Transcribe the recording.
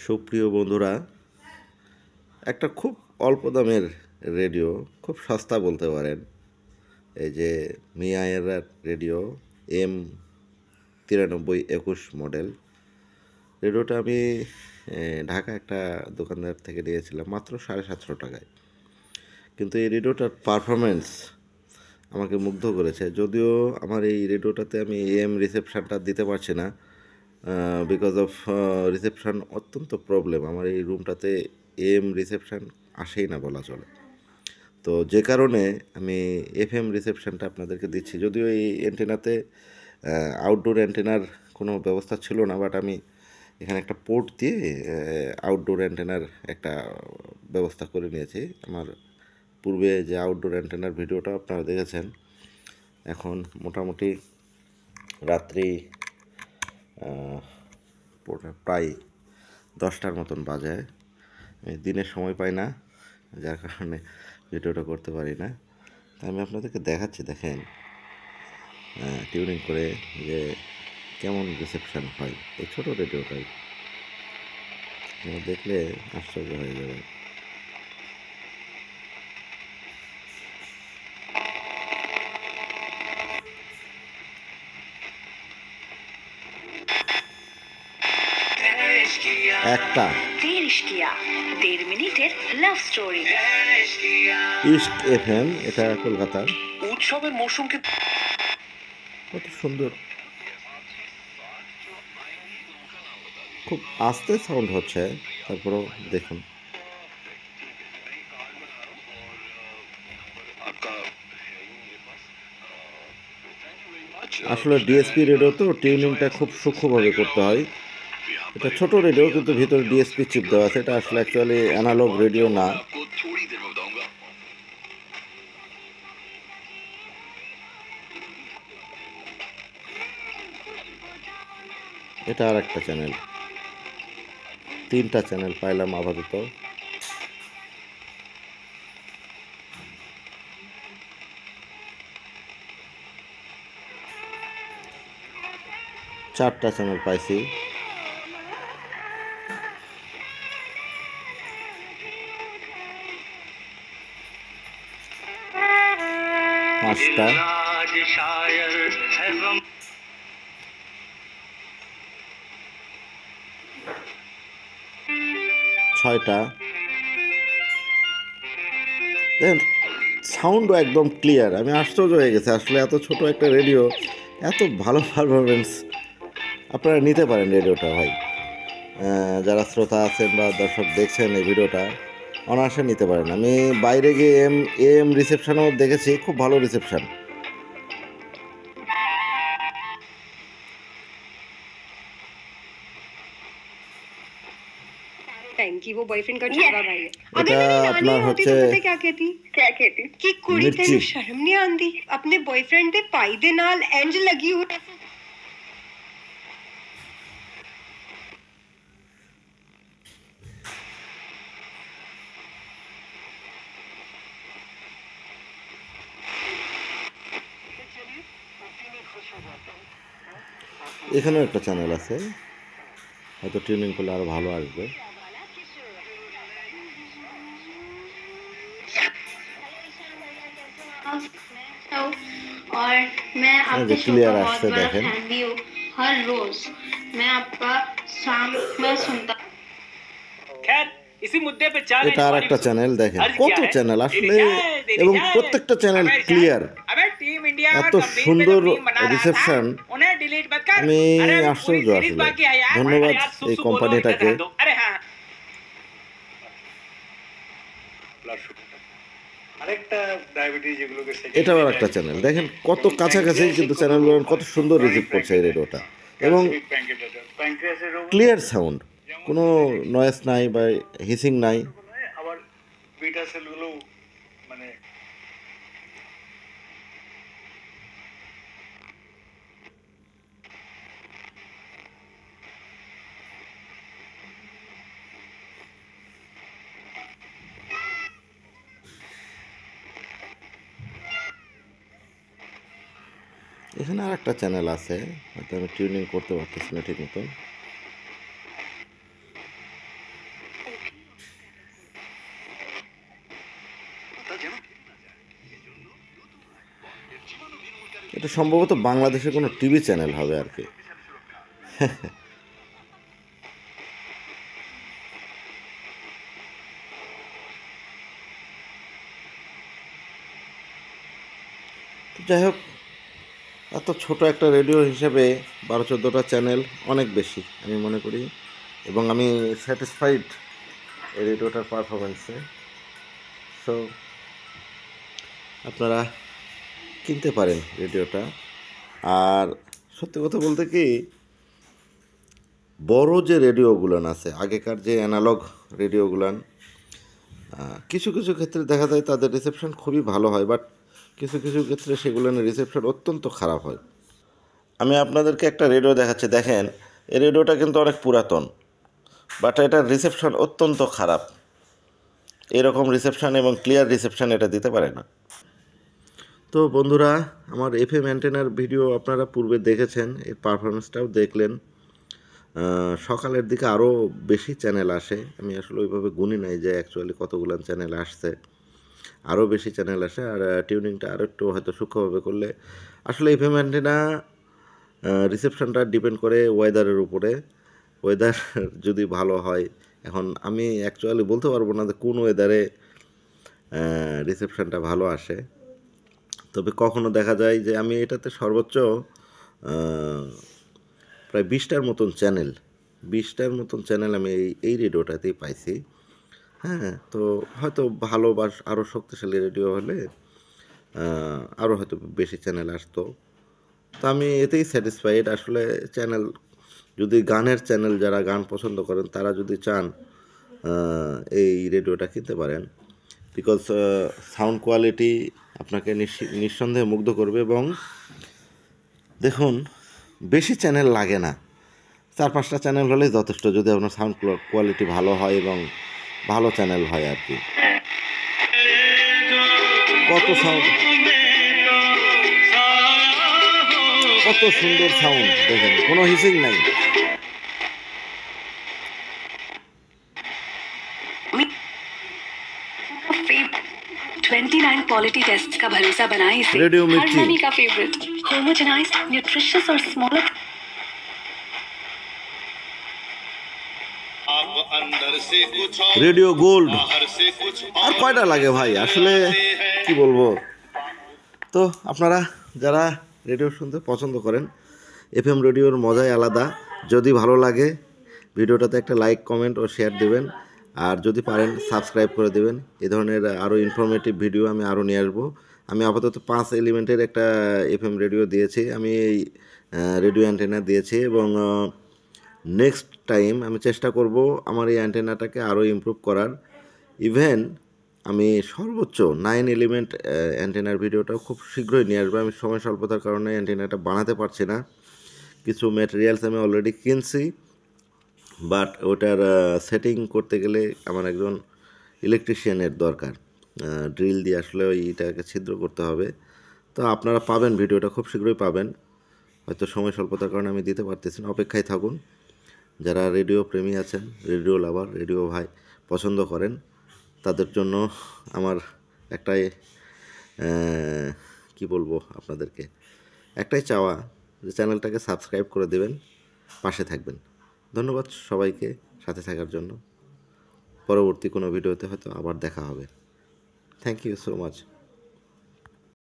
সুপ্রিয় বন্ধুরা, একটা খুব অল্প দামের রেডিও, খুব সস্তা বলতে পারেন। এই যে মিয়ার রেডিও M9321 মডেল রেডিওটা আমি ঢাকা একটা দোকানদার থেকে নিয়েছিলাম মাত্র 750 টাকায়। কিন্তু এই রেডিওটার পারফরমেন্স আমাকে মুগ্ধ করেছে। যদিও আমার এই রেডিওটাতে আমি AM রিসেপশানটা দিতে পারছি না, বিকজ অফ রিসেপশান অত্যন্ত প্রবলেম। আমার এই রুমটাতে AM রিসেপশান আসেই না বলা চলে। তো যে কারণে আমি FM রিসেপশানটা আপনাদেরকে দিচ্ছি। যদিও এই অ্যান্টেনাতে আউটডোর অ্যান্টেনার কোনো ব্যবস্থা ছিল না, বাট আমি এখানে একটা পোর্ট দিয়ে আউটডোর অ্যান্টেনার একটা ব্যবস্থা করে নিয়েছি। আমার পূর্বে যে আউটডোর অ্যান্টেনার ভিডিওটা আপনারা দেখেছেন। এখন মোটামুটি রাত্রি প্রায় 10টার মতন বাজে। আমি দিনের সময় পাই না, যার কারণে ভিডিওটা করতে পারি না। তা আমি আপনাদেরকে দেখাচ্ছি, দেখেন টিউনিং করে যে কেমন রিসেপশান হয় এই ছোটো রেডিওটাই। দেখলে আশ্চর্য হয়ে যাবে। একটা 1.5 মিনিটের লাভ স্টোরি। ইস্ট FM, এটা কলকাতার। উৎসবের মৌসুমকে কত সুন্দর, খুব আস্তে সাউন্ড হচ্ছে, তারপরেও দেখুন। আসলে ডিএসপি রেডিও তো টিউনিংটা খুব সূক্ষ্মভাবে করতে হয়। এটা ছোট রেডিও, কিন্তু ভিতরে ডিএসপি চিপ দেওয়া আছে। এটা আসলে অ্যাকচুয়ালি অ্যানালগ রেডিও না। এটা আর একটা চ্যানেল, 3টা চ্যানেল পাইলাম আপাতত। চারটা চ্যানেল পাইছি। পাঁচটা, ছয়টা। দেখেন সাউন্ডও একদম ক্লিয়ার। আমি আশ্চর্য হয়ে গেছি, আসলে এত ছোট একটা রেডিও এত ভালো পারফরমেন্স আপনারা নিতে পারেন রেডিওটা। ভাই, যারা শ্রোতা আছেন বা দর্শক দেখছেন এই ভিডিওটা, অনায়াসে নিতে পারেন। আমি বাইরে গিয়ে AM রিসেপশানও দেখেছি, খুব ভালো রিসেপশান। कि वो बॉयफ्रेंड का छोटा भाई है। अबे मेरी नानी होती तो पता क्या कहती कि कुड़ी तेनू शर्म नहीं आंदी अपने बॉयफ्रेंड दे भाई दे नाल इंज लगी हुई। এখানেও একটা চ্যানেল আছে, হয়তো টিউনিং করলে আরো ভালো আসবে। और मैं आपके शो का बहुत बड़ा फैन भी हूँ। हर रोज मैं आपका शाम में सुनता। खैर इसी मुद्दे पे चल এটা আর একটা চ্যানেল, দেখেন কত চ্যানেল আসলে, এবং প্রত্যেকটা চ্যানেল ক্লিয়ার। এত সুন্দর রিসেপশন, আমি আশ্চর্য আসলে। ধন্যবাদ এই কোম্পানিটাকে। এটাও আর একটা চ্যানেল, দেখেন কত কাছাকাছি, কিন্তু চ্যানেলগুলো কত সুন্দর রিসিভ করছে এই রেডিওটা, এবং ক্লিয়ার সাউন্ড, কোনো নয়েজ নাই বা হিসিং নাই। এখানে আর একটা চ্যানেল আছে, হয়তো আমি টিউনিং করতে পারতেছি না ঠিক মতন। এটা সম্ভবত বাংলাদেশের কোনো টিভি চ্যানেল হবে আর কি। তো যাই হোক, এত ছোট একটা রেডিও হিসেবে 12-14টা চ্যানেল অনেক বেশি আমি মনে করি, এবং আমি স্যাটিসফাইড এই রেডিওটার পারফরমেন্সে। সো আপনারা কিনতে পারেন রেডিওটা। আর সত্যি কথা বলতে কি, বড় যে রেডিওগুলান আছে, আগেকার যে অ্যানালগ রেডিওগুলান, কিছু কিছু ক্ষেত্রে দেখা যায় তাদের রিসেপশন খুবই ভালো হয়, বাট কিছু কিছু ক্ষেত্রে সেগুলোর রিসেপশন অত্যন্ত খারাপ হয়। আমি আপনাদেরকে একটা রেডিও দেখাচ্ছি, দেখেন এই রেডিওটা কিন্তু অনেক পুরাতন, বাট এটার রিসেপশন অত্যন্ত খারাপ। এরকম রিসেপশন এবং ক্লিয়ার রিসেপশন এটা দিতে পারে না। তো বন্ধুরা, আমার এফএম অ্যান্টেনার ভিডিও আপনারা পূর্বে দেখেছেন, এর পারফরমেন্সটাও দেখলেন। সকালের দিকে আরও বেশি চ্যানেল আসে, আমি আসলে ওইভাবে গুনি নাই যে অ্যাকচুয়ালি কতগুলো চ্যানেল আসছে, আরও বেশি চ্যানেল আসে। আর টিউনিংটা আরও একটু হয়তো সূক্ষ্মভাবে করলে, আসলে এফএম অ্যান্টেনা রিসেপশনটা ডিপেন্ড করে ওয়েদারের উপরে। ওয়েদার যদি ভালো হয়, এখন আমি অ্যাকচুয়ালি বলতে পারবো না যে কোন ওয়েদারে রিসেপশনটা ভালো আসে, তবে কখনো দেখা যায় যে আমি এটাতে সর্বোচ্চ প্রায় 20টার মতন চ্যানেল আমি এই রেডিওটাতেই পাইছি। হ্যাঁ, তো হয়তো ভালো বা আরও শক্তিশালী রেডিও হলে আরও হয়তো বেশি চ্যানেল আসতো। তো আমি এতেই স্যাটিসফাইড। আসলে চ্যানেল, যদি গানের চ্যানেল যারা গান পছন্দ করেন তারা যদি চান এই রেডিওটা কিনতে পারেন, বিকজ সাউন্ড কোয়ালিটি আপনাকে নিঃসন্দেহে মুগ্ধ করবে। এবং দেখুন, বেশি চ্যানেল লাগে না, 4-5টা চ্যানেল হলেই যথেষ্ট, যদি আপনার সাউন্ড কোয়ালিটি ভালো হয় এবং ভালো চ্যানেল হয় আর কি। কত সাউন্ড, কত সুন্দর সাউন্ড, দেখেন কোনো হিসিং নাই। 29 क्वालिटी टेस्ट का भरोसा बनाए इसे रेडियो हर मिर्ची। मनी का फेवरेट, होमोजेनाइज्ड, न्यूट्रिशियस और स्मॉलर। Radio gold. আর কয়টা লাগে ভাই, আসলে কি বলবো। তো আপনারা যারা রেডিও শুনতে পছন্দ করেন, এফএম রেডিওর মজাই আলাদা। যদি ভালো লাগে ভিডিওটাতে একটা লাইক, কমেন্ট ও শেয়ার দেবেন, আর যদি পারেন সাবস্ক্রাইব করে দেবেন। এই ধরনের আরও ইনফরমেটিভ ভিডিও আমি আরও নিয়ে আসবো। আমি আপাতত 5 এলিমেন্টের একটা এফএম রেডিও দিয়েছি, আমি এই রেডিও অ্যান্টেনা দিয়েছি, এবং নেক্সট টাইম আমি চেষ্টা করব আমার এই অ্যান্টেনাটাকে আরও ইমপ্রুভ করার। ইভেন আমি সর্বোচ্চ 9 এলিমেন্ট অ্যান্টেনার ভিডিওটাও খুব শীঘ্রই নিয়ে আসবো। আমি সময় স্বল্পতার কারণে অ্যান্টেনাটা বানাতে পারছি না, কিছু ম্যাটেরিয়ালস আমি অলরেডি কিনছি, বাট ওটার সেটিং করতে গেলে আমার একজন ইলেকট্রিশিয়ানের দরকার। ড্রিল দিয়ে আসলে ওইটাকে ছিদ্র করতে হবে। তো আপনারা পাবেন, ভিডিওটা খুব শীঘ্রই পাবেন, হয়তো সময় স্বল্পতার কারণে আমি দিতে পারতেছি না, অপেক্ষায় থাকুন। যারা রেডিও প্রেমী আছেন, রেডিও লাভার, রেডিও ভাই পছন্দ করেন, তাদের জন্য আমার একটাই কি বলবো আপনাদেরকে, একটাই চাওয়া যে চ্যানেলটাকে সাবস্ক্রাইব করে দেবেন, পাশে থাকবেন। ধন্যবাদ সবাইকে সাথে থাকার জন্য। পরবর্তী কোনো ভিডিওতে হয়তো আবার দেখা হবে। Thank you so much.